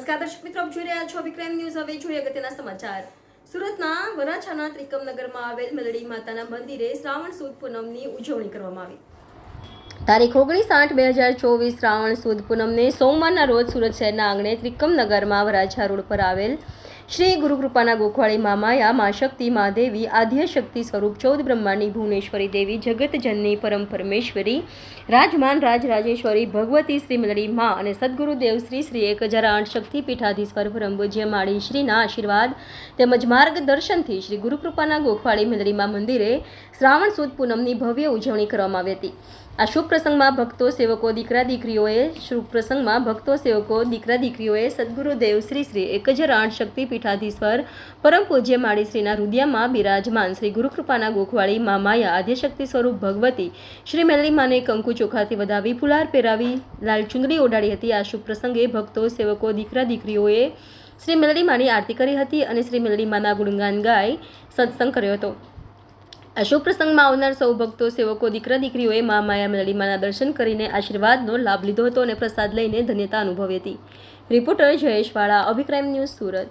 નમસ્કાર દર્શક મિત્રો, આપ જોઈ રહ્યા છો વિક્રમ ન્યૂઝ. હવે જોઈએ અગત્યના સમાચાર. સુરતના વરાછાના ત્રિકમનગરમાં આવેલ મેલડી માતાના મંદિરે શ્રાવણ સુદ પૂનમની ઉજવણી કરવામાં આવી. તારીખ 19/8/2024 શ્રાવણ સુદ પૂનમને સોમવારના રોજ સુરત શહેરના આંગણે ત્રિકમનગરમાં વરાછા રોડ પર આવેલ શ્રી ગુરુકૃપાના ગોખવાળી મામાયા મા શક્તિ મહાદેવી આદ્ય શક્તિ સ્વરૂપ 14 બ્રહ્માંડની ભુવનેશ્વરી દેવી જગતજનની પરમ પરમેશ્વરી રાજમાન રાજરાજેશ્વરી ભગવતી શ્રી મેલડી મા અને સદગુરુદેવ શ્રી 1008 શક્તિપીઠાધીશ્વર પરમ પૂજ્ય માળી શ્રીના આશીર્વાદ તેમજ માર્ગદર્શનથી શ્રી ગુરુકૃપાના ગોખવાળી મેલડી મા મંદિરે શ્રાવણ સુદ પૂનમની ભવ્ય ઉજવણી કરવામાં આવી હતી. આ શુભ પ્રસંગમાં ભક્તો સેવકો દીકરા દીકરીઓએ સદગુરુદેવ શ્રી 1008 શક્તિપીઠાધીશ્વર પરમ પૂજ્ય માળી શ્રીના હૃદયમાં બિરાજમાન શ્રી ગુરુકૃપાના ગોખવાળી મામાયા આદ્યશક્તિ સ્વરૂપ ભગવતી શ્રી મેલડી માને કંકુ ચોખાથી વધાવી ફુલાર પહેરાવી લાલ ચુંદડી ઓઢાડી હતી. આ શુભ પ્રસંગે ભક્તો સેવકો દીકરા દીકરીઓએ શ્રી મેલડી માની આરતી કરી હતી અને શ્રી મેલડી માના ગુણગાન ગાઈ સત્સંગ કર્યો હતો. આ શુભ પ્રસંગમાં આવનાર સૌ ભક્તો સેવકો દીકરા દીકરીઓએ મા માયા મેલડી માના દર્શન કરીને આશીર્વાદનો લાભ લીધો હતો અને પ્રસાદ લઈને ધન્યતા અનુભવી હતી. રિપોર્ટર જયેશ વાળા, અભિક્રાઇમ ન્યૂઝ, સુરત.